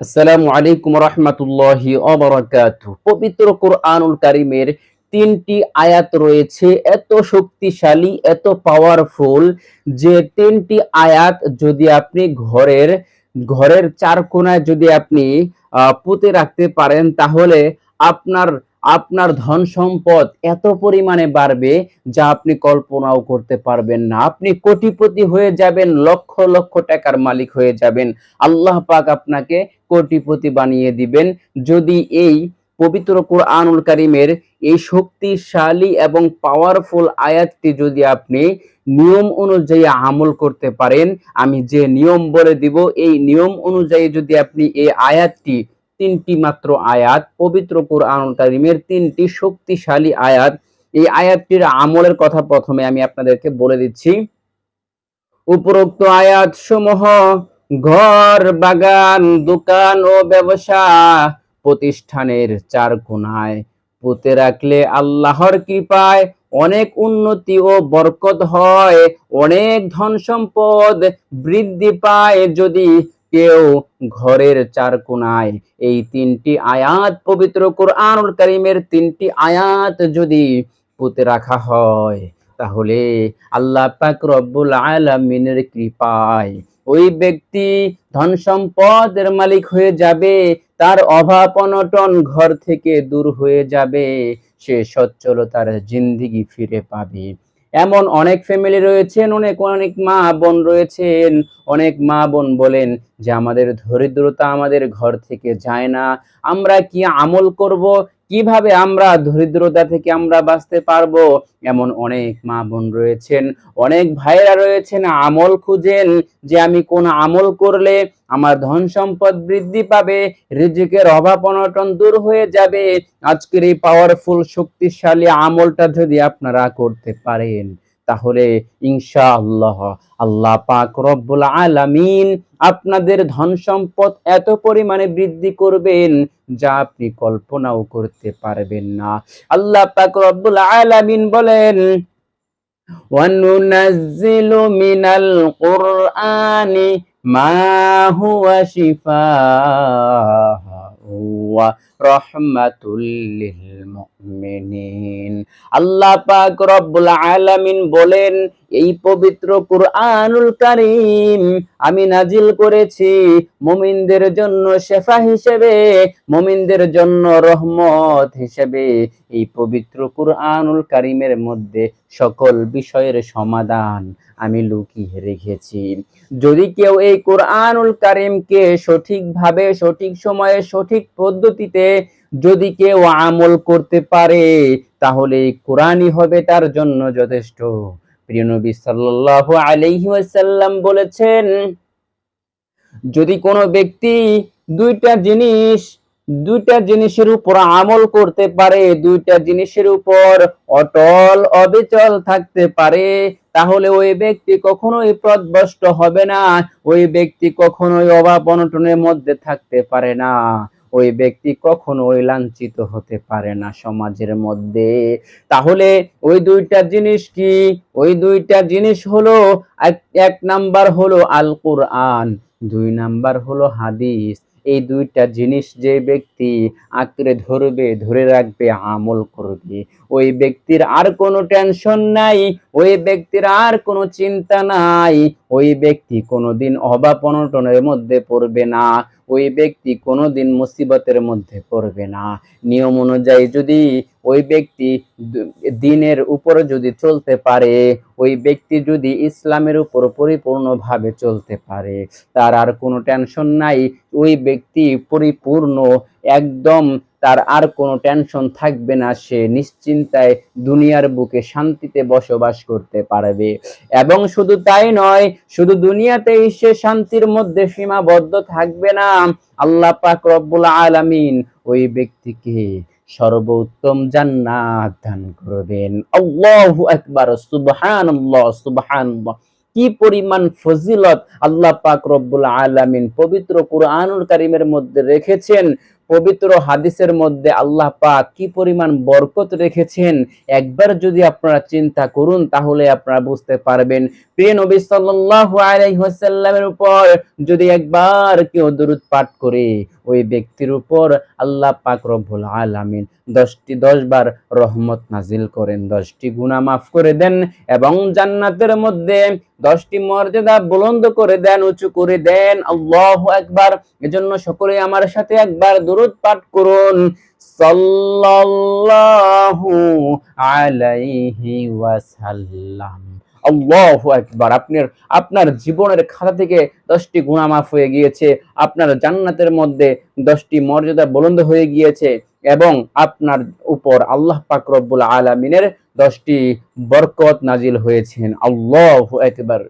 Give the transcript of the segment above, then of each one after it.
আসসালামু আলাইকুম রহমতুল্লাহি ওয়া বারাকাতুহু। পবিত্র কোরআনুল কারীমের ৩টি আয়াত রয়েছে এত শক্তিশালী, এত পাওয়ারফুল যে ৩টি আয়াত যদি আপনি ঘরের চার কোণায় যদি আপনি পুঁতে রাখতে পারেন তাহলে আপনার আপনার ধন সম্পদ এত পরিমাণে বাড়বে যা আপনি কল্পনাও করতে পারবেন না। আপনি কোটিপতি হয়ে যাবেন, লক্ষ লক্ষ টাকার মালিক হয়ে যাবেন। আল্লাহ পাক আপনাকে কোটিপতি বানিয়ে দিবেন যদি এই পবিত্র কোরআনুল কারীমের এই শক্তিশালী এবং পাওয়ারফুল আয়াতটি যদি আপনি নিয়ম অনুযায়ী আমল করতে পারেন। আমি যে নিয়ম বলে দিব এই নিয়ম অনুযায়ী যদি আপনি এই আয়াতটি, ৩টি মাত্র আয়াত, পবিত্র কোরআনুল কারীমের ৩টি শক্তিশালী আয়াত, এই আয়াতটির আমলের কথা প্রথমে আমি আপনাদেরকে বলে দিচ্ছি। উপরোক্ত আয়াত সমূহ ঘর, বাগান, দোকান ও ব্যবসা প্রতিষ্ঠানের চার কোণায় পুঁতে রাখলে আল্লাহর কৃপায় অনেক উন্নতি ও বরকত হয়, অনেক ধন সম্পদ বৃদ্ধি পায়। যদি কেউ ঘরের চার কোণায় এই ৩টি আয়াত, পবিত্র কোরআনুল কারীমের ৩টি আয়াত যদি পুঁতে রাখা হয় তাহলে আল্লাহ পাক রব্বুল আলামিনের কৃপায় ওই ব্যক্তি ধন সম্পদের মালিক হয়ে যাবে, তার অভাব অনটন ঘর থেকে দূর হয়ে যাবে, সে সচ্ছলতার জিন্দেগি ফিরে পাবে। এমন অনেক ফ্যামিলি রয়েছেন, অনেক অনেক মা বোন রয়েছেন, অনেক মা বোন বলেন যে আমাদের দরিদ্রতা আমাদের ঘর থেকে যায় না, আমরা কি আমল করব, কিভাবে আমরা দরিদ্রতা থেকে আমরা বাঁচতে পারবো। এমন অনেক মা বোন রয়েছেন, অনেক ভাইরা রয়েছেন, আমল খুঁজেন যে আমি কোন আমল করলে আমার ধন সম্পদ বৃদ্ধি পাবে, রিজিকের অভাব অনটন দূর হয়ে যাবে। আজকের এই পাওয়ারফুল শক্তিশালী আমলটা যদি আপনারা করতে পারেন তাহলে ইনশাআল্লাহ আল্লাহ পাক রব্বুল আলামিন আপনাদের ধন সম্পদ এত পরিমাণে বৃদ্ধি করবেন যা আপনি কল্পনাও করতে পারবেন না। আল্লাহ পাক রব্বুল আলামিন বলেন, وَنُنَزِّلُ مِنَ الْقُرْآنِ مَا هُوَ شِفَاءٌ وَرَحْمَةٌ لِّلْمُؤْمِنِينَ। আল্লাহ পাক রব্বুল আলামিন বলেন, এই পবিত্র কুরআনুল কারীম আমি নাজিল করেছি মুমিনদের জন্য শেফা হিসেবে, মুমিনদের জন্য রহমত হিসেবে। এই পবিত্র কুরআনুল কারীমের মধ্যে সকল বিষয়ের সমাধান আমি লুকিয়ে রেখেছি। যদি কেউ এই কোরআনুল কারীমকে সঠিকভাবে, সঠিক সময়ে, সঠিক পদ্ধতিতে যদি কেউ আমল করতে পারে তাহলে এই কোরআনই হবে তার জন্য যথেষ্ট। প্রিয় নবী সাল্লাল্লাহু আলাইহি ওয়াসাল্লাম বলেছেন, যদি কোনো ব্যক্তি দুইটা জিনিসের উপর আমল করতে পারে, দুইটা জিনিসের উপর অটল অবিচল থাকতে পারে, তাহলে ওই ব্যক্তি কখনোই পথভ্রষ্ট হবে না, ওই ব্যক্তি কখনোই অভাব অনটনের মধ্যে থাকতে পারে না, ওই ব্যক্তি কখনোই লাঞ্ছিত হতে পারে না সমাজের মধ্যে। তাহলে ওই দুইটা জিনিস কি? ওই দুইটা জিনিস হলো, এক নাম্বার হলো আল কোরআন, ২ নাম্বার হলো হাদিস। এই দুইটা জিনিস যে ব্যক্তি আঁকড়ে ধরবে, ধরে রাখবে, আমল করবে, ওই ব্যক্তির আর কোনো টেনশন নাই, ওই ব্যক্তির আর কোনো চিন্তা নাই, ওই ব্যক্তি কোনোদিন অভাব অনটনের মধ্যে পড়বে না, ওই ব্যক্তি কোনোদিন মুসিবতের মধ্যে পড়বে না। নিয়ম অনুযায়ী যদি ওই ব্যক্তি দ্বীনের উপরে যদি চলতে পারে, ওই ব্যক্তি যদি ইসলামের উপর পরিপূর্ণভাবে চলতে পারে, তার আর কোনো টেনশন নাই, ওই ব্যক্তি পরিপূর্ণ একদম, তার আর কোনো টেনশন থাকবে না, সে নিশ্চিন্তায় দুনিয়ার বুকে শান্তিতে বসবাস করতে পারবে। এবং শুধু তাই নয়, শুধু দুনিয়াতেই সে শান্তির মধ্যে সীমাবদ্ধ থাকবে না, আল্লাহ পাক রব্বুল আলামিন ওই ব্যক্তিকে সর্বোত্তম জান্নাত দান করবেন। আল্লাহু আকবার, সুবহানাল্লাহ, সুবহানাল্লাহ। কি পরিমাণ ফজিলত আল্লাহ পাক রব্বুল আলামিন পবিত্র কুরআনুল কারীমের মধ্যে রেখেছেন। পবিত্র হাদিসের মধ্যে আল্লাহ পাক কি পরিমাণ বরকত রেখেছেন, একবার যদি আপনারা চিন্তা করুন তাহলে আপনারা বুঝতে পারবেন। প্রিয় নবী সাল্লাল্লাহু আলাইহি ওয়াসাল্লামের উপর যদি একবার কেউ দরুদ পাঠ করে, ওই ব্যক্তির উপর আল্লাহ পাক রব্বুল আলামিন 10 বার রহমত নাজিল করেন, 10টি গুনাহ মাফ করে দেন এবং জান্নাতের মধ্যে 10টি মর্যাদা বুলন্দ করে দেন, উঁচু করে দেন। আল্লাহু আকবার। এজন্য সকলে আমার সাথে একবার দরুদ পাঠ করুন, সাল্লাল্লাহু আলাইহি ওয়াসাল্লাম। আল্লাহু আকবার। আপনার জীবনের খাতা থেকে 10টি গুনাহ মাফ হয়ে গিয়েছে, আপনার জান্নাতের মধ্যে 10টি মর্যাদা বুলন্দ হয়ে গিয়েছে এবং আপনার উপর আল্লাহ পাক রব্বুল আলামিনের 10টি বরকত নাজিল হয়েছেন। আল্লাহু আকবার।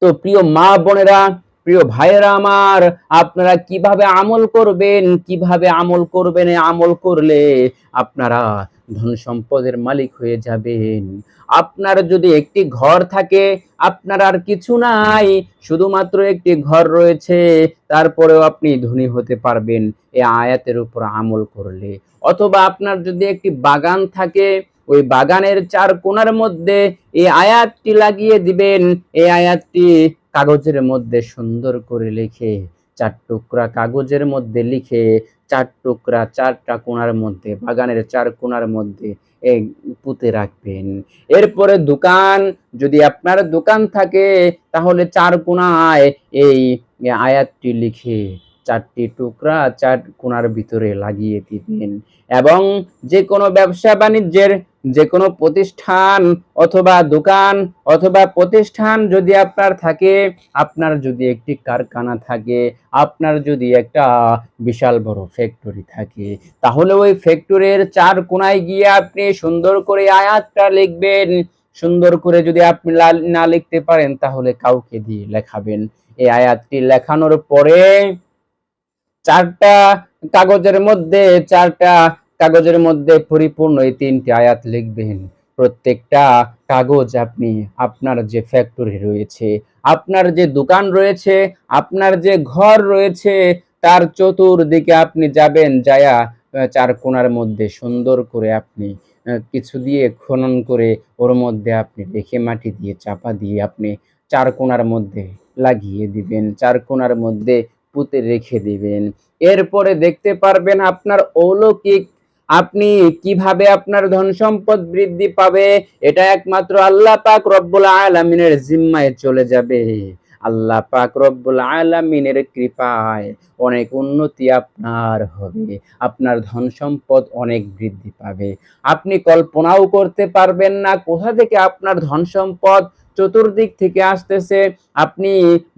তো প্রিয় মা বোনেরা, প্রিয় ভাইয়েরা আমার, আপনারা কিভাবে আমল করবেন, কিভাবে আমল করবেন? আমল করলে আপনারা ধন সম্পদের মালিক হয়ে যাবেন। আপনার যদি একটি ঘর থাকে, আপনার আর কিছু নাই, শুধুমাত্র একটি ঘর রয়েছে, তারপরেও আপনি ধনী হতে পারবেন এই আয়াতের উপর আমল করলে। অথবা আপনার যদি একটি বাগান থাকে, ওই বাগানের 4 কোণার মধ্যে এই আয়াতটি লাগিয়ে দিবেন। এই আয়াতটি কাগজের মধ্যে সুন্দর করে লিখে, 4 টুকরা কাগজের মধ্যে লিখে 4 টুকরা 4টা কোণার মধ্যে, বাগানের 4 কোণার মধ্যে পুঁতে রাখবেন। এরপরে দোকান, যদি আপনার দোকান থাকে তাহলে 4 কোণায় এই আয়াতটি লিখে 4টি টুকরা 4 কোণার ভিতরে লাগিয়ে দিবেন। এবং যে কোনো ব্যবসা বাণিজ্যের যে কোনো প্রতিষ্ঠান অথবা দোকান অথবা প্রতিষ্ঠান যদি আপনার থাকে, আপনার যদি একটি কারখানা থাকে, আপনার যদি একটা বিশাল বড় ফ্যাক্টরি থাকে, তাহলে ওই ফ্যাক্টরির 4 কোণায় গিয়ে আপনি সুন্দর করে আয়াতটা লিখবেন। সুন্দর করে যদি আপনি না লিখতে পারেন তাহলে কাউকে দিয়ে লেখাবেন। এই আয়াতটি লেখানোর পরে 4টা কাগজের মধ্যে পরিপূর্ণ এই 3টি আয়াত লিখবেন। প্রত্যেকটা কাগজ আপনি আপনার যে ফ্যাক্টরি রয়েছে, আপনার যে দোকান রয়েছে, আপনার যে ঘর রয়েছে, তার চতুর্দিকে আপনি যাবেন, যায়া 4 কোণার মধ্যে সুন্দর করে আপনি কিছু দিয়ে খনন করে ওর মধ্যে আপনি রেখে মাটি দিয়ে চাপা দিয়ে আপনি 4 কোণার মধ্যে লাগিয়ে দিবেন, 4 কোণার মধ্যে পুঁতে রেখে দিবেন। এরপরে দেখতে পারবেন আপনার অলৌকিক, আপনি কিভাবে আপনার ধন সম্পদ বৃদ্ধি পাবে, এটা একমাত্র আল্লাহ পাক রব্বুল আলামিনের জিম্মায় চলে যাবে। আল্লাহ পাক রব্বুল আলামিনের কৃপায় অনেক উন্নতি আপনার হবে, আপনার ধন সম্পদ অনেক বৃদ্ধি পাবে। আপনি কল্পনাও করতে পারবেন না কোথা থেকে আপনার ধন সম্পদ চতুর্দিক থেকে আসতেছে, আপনি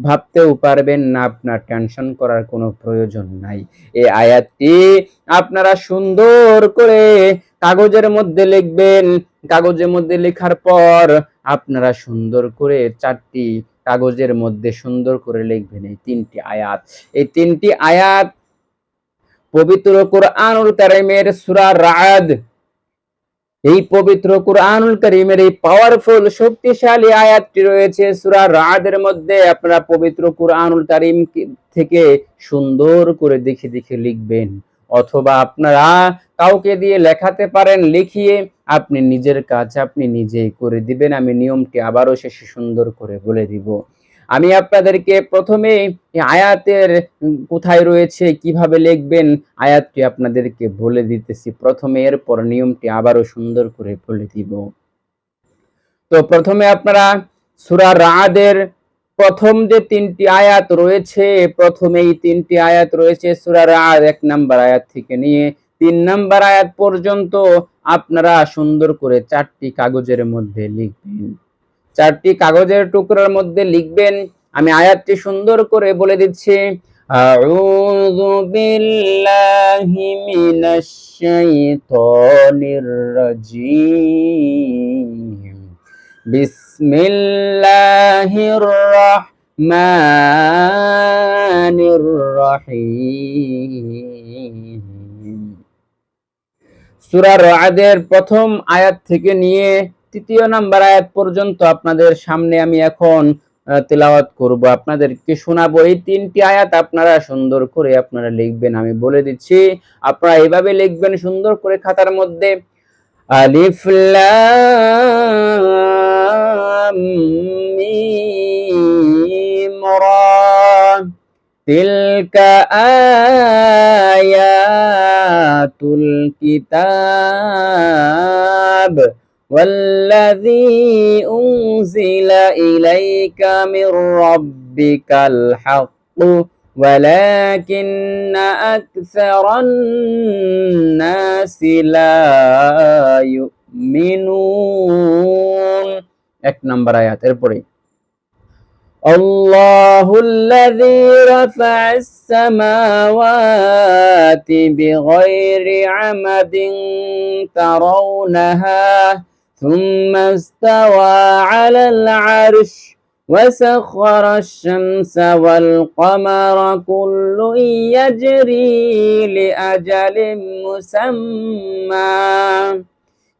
ভাবতেও পারবেন না, আপনার টেনশন করার কোনো প্রয়োজন নাই। এই আয়াতটি আপনারা সুন্দর করে কাগজের মধ্যে লিখবেন। কাগজের মধ্যে লেখার পর আপনারা সুন্দর করে 4টি কাগজের মধ্যে সুন্দর করে লিখবেন এই 3টি আয়াত। এই 3টি আয়াত পবিত্র কুরআনুল কারীমের সূরা রা'দ, এই পবিত্র কুরআনুল কারীমের এই পাওয়ারফুল শক্তিশালী আয়াতটি রয়েছে সূরা রা'দের মধ্যে। আপনারা পবিত্র কুরআনুল কারীম থেকে সুন্দর করে দেখে দেখে লিখবেন, অথবা আপনারা কাউকে দিয়ে লেখাতে পারেন, লিখিয়ে আপনি নিজের কাজ আপনি নিজেই করে দিবেন। আমি নিয়মটি আবারও শেষে সুন্দর করে বলে দিব। আমি আপনাদেরকে প্রথমে আয়াতের কোথায় রয়েছে, কিভাবে লিখবেন আয়াতটি আপনাদেরকে বলে দিতেছি প্রথমে, এরপর নিয়মটি আবারও সুন্দর করে বলে দিব। তো প্রথমে আপনারা সূরা রা'দের প্রথম যে 3টি আয়াত রয়েছে, প্রথমেই 3টি আয়াত রয়েছে সূরা রা'দ 1 নাম্বার আয়াত থেকে নিয়ে 3 নাম্বার আয়াত পর্যন্ত আপনারা সুন্দর করে 4টি কাগজের মধ্যে লিখবেন। 4টি কাগজের টুকরার মধ্যে লিখবেন। আমি আয়াতটি সুন্দর করে বলে দিচ্ছি। আউযু বিল্লাহি মিনাশ শাইতানির রাজীম। বিসমিল্লাহির রাহমানির রাহিম। সূরা রা'দের প্রথম আয়াত থেকে নিয়ে 3য় নাম্বার আয়াত পর্যন্ত আপনাদের সামনে আমি এখন তেলাওয়াত করব, আপনাদেরকে শোনাবো। এই 3টি আয়াত আপনারা সুন্দর করে আপনারা লিখবেন, আমি বলে দিচ্ছি। আপনারা এভাবে লিখবেন সুন্দর করে খাতার মধ্যে, আলিফ লাম মিম রা তিলকা আয়াতুল কিতাব ওয়াল্লাযী উনজিলা ইলাইকা মির রাব্বিকাল হাক্কু ওয়ালাকিন্না আকসারান নাসি লা ইউমিনুন। 1 নম্বর আয়াত। এরপরে আল্লাহুল্লাযী রাফা'আস সামাওয়াতি বিগাইরি আমাদিন তারাউনাহা সুম্মা ইসতাওয়া আলাল আরশ وسخر الشمس والقمر كل يجري لأجل مسمى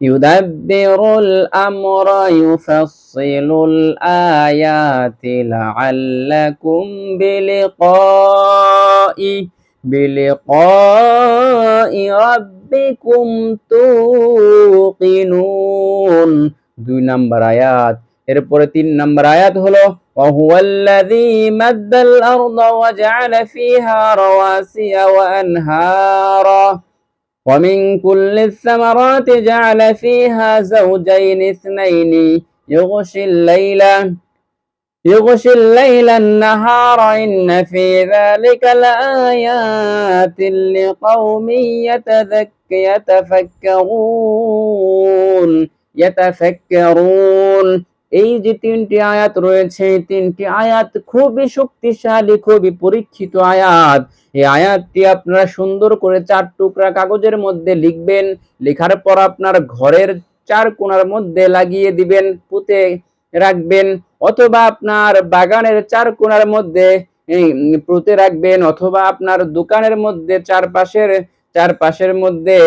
يدبر الأمر يفصل الآيات لعلكم بلقاء ربكم توقنون। 2 নম্বর আয়াত। এরপরে 3 নম্বর আয়াত হলো ওয়াহুয়াল্লাযী মাদ্দাল আরদা ওয়াজআলা ফীহা রাওয়াসিয়া ওয়া আনহারা ومن كل الثمرات جعل فيها زوجين اثنين يغشي الليل النهار إن في ذلك لآيات لقوم يتفكرون। এই যে 3টি আয়াত রয়েছে, 3টি আয়াত খুবই শক্তিশালী, খুবই পরীক্ষিত আয়াত। এই আয়াতটি আপনারা সুন্দর করে 4 টুকরা কাগজের মধ্যে লিখবেন। লেখার পর আপনার ঘরের 4 কোণার মধ্যে লাগিয়ে দিবেন, পুঁতে রাখবেন, অথবা আপনার বাগানের 4 কোণার মধ্যে পুঁতে রাখবেন, অথবা আপনার দোকানের মধ্যে চারপাশের মধ্যে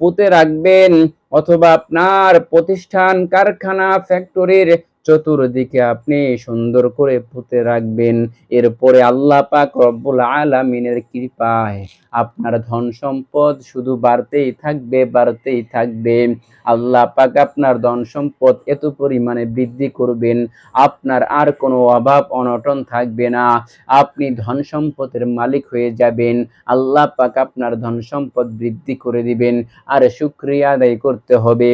পুঁতে রাখবেন, অথবা আপনার প্রতিষ্ঠান, কারখানা, ফ্যাক্টরির চতুর্দিকে আপনি সুন্দর করে পুঁতে রাখবেন। এরপরে আল্লাহ পাক রব্বুল আলামিনের কৃপায় আপনার ধন সম্পদ শুধু বাড়তেই থাকবে। আল্লাহ পাক আপনার ধন সম্পদ এত পরিমাণে বৃদ্ধি করবেন, আপনার আর কোনো অভাব অনটন থাকবে না, আপনি ধন সম্পদের মালিক হয়ে যাবেন। আল্লাহ পাক আপনার ধন সম্পদ বৃদ্ধি করে দিবেন। আর শুকরিয়া আদায় করতে হবে।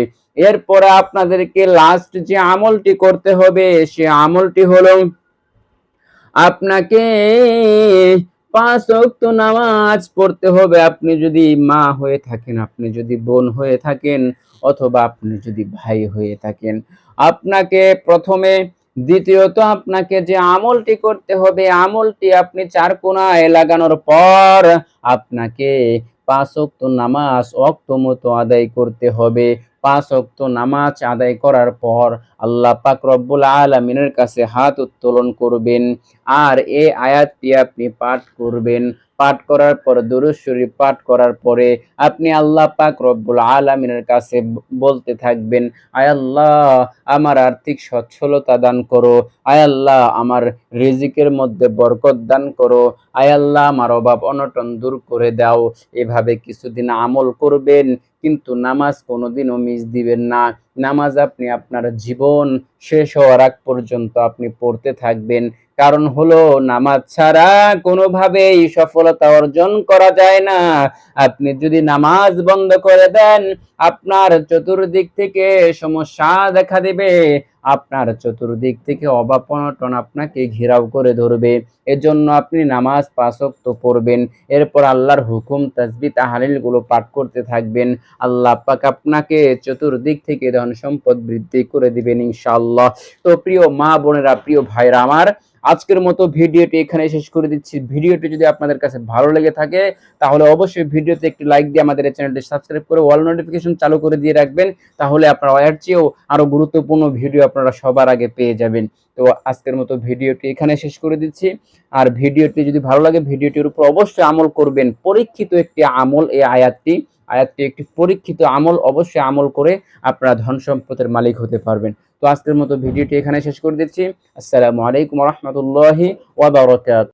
এরপরে আপনাদেরকে লাস্ট যে আমলটি করতে হবে, সে আমলটি হলো আপনাকে 5 ওয়াক্ত নামাজ পড়তে হবে। আপনি যদি মা হয়ে থাকেন, আপনি যদি বোন হয়ে থাকেন, অথবা আপনি যদি ভাই হয়ে থাকেন, আপনাকে প্রথমে, দ্বিতীয়ত আপনাকে যে আমলটি করতে হবে, আমলটি আপনি 4 কোণায় লাগানোর পর আপনাকে 5 ওয়াক্ত নামাজ ওয়াক্ত মতো আদায় করতে হবে। 5 ওয়াক্ত নামাজ আদায় করার পর আল্লাহ পাক রব্বুল আলামিনের কাছে হাত উত্তোলন করবেন, আর এই আয়াতটি আপনি পাঠ করবেন। পাঠ করার পর দুরূদ শরীফ পাঠ করার পরে আপনি আল্লাহ পাক রব্বুল আলামিনের কাছে বলতে থাকবেন, আয় আল্লাহ আমার আর্থিক সচ্ছলতা দান করো, আয় আল্লাহ আমার রিজিকের মধ্যে বরকত দান করো, আয় আল্লাহ আমার অভাব অনটন দূর করে দাও। এভাবে কিছুদিন আমল করবেন, কিন্তু নামাজ কোনোদিনও মিস দিবেন না। নামাজ আপনি আপনার জীবন শেষ হওয়ার আগ পর্যন্ত আপনি পড়তে থাকবেন। কারণ হলো নামাজ ছাড়া কোনোভাবেই সফলতা অর্জন করা যায় না। আপনি যদি নামাজ বন্ধ করে দেন, আপনার চতুর্দিক থেকে সমস্যা দেখা দেবে, আপনার চতুর্দিক থেকে অভাব অনটন আপনাকে ঘেরাও করে ধরবে। এজন্য আপনি নামাজ 5 ওয়াক্ত পড়বেন। এরপর আল্লাহর হুকুম, তাসবিহ, তাহলিল গুলো পাঠ করতে থাকবেন। আল্লাহ পাক আপনাকে চতুর্দিক থেকে ধন সম্পদ বৃদ্ধি করে দিবেন ইনশাআল্লাহ। তো প্রিয় মা বোনেরা, প্রিয় ভাইরা আমার, আজকের মতো ভিডিওটি এখানে শেষ করে দিচ্ছি। ভিডিওটি যদি আপনাদের কাছে ভালো লেগে থাকে তাহলে অবশ্যই ভিডিওতে একটি লাইক দিয়ে আমাদের এই চ্যানেলটি সাবস্ক্রাইব করে অল নোটিফিকেশন চালু করে দিয়ে রাখবেন। তাহলে আপনারা এর চেয়েও আরো গুরুত্বপূর্ণ ভিডিও আপনারা সবার আগে পেয়ে যাবেন। তো আজকের মতো ভিডিওটি এখানে শেষ করে দিচ্ছি। আর ভিডিওটি যদি ভালো লাগে ভিডিওটির উপর অবশ্যই আমল করবেন। পরীক্ষিত একটি আমল এই আয়াতটি। আয়াতটি একটি পরীক্ষিত আমল, অবশ্যই আমল করে আপনারা ধন সম্পদের মালিক হতে পারবেন। তো আজকের মতো ভিডিওটি এখানে শেষ করে দিচ্ছি। আসসালামু আলাইকুম ওয়া রাহমাতুল্লাহি ওয়া বারাকাতুহু।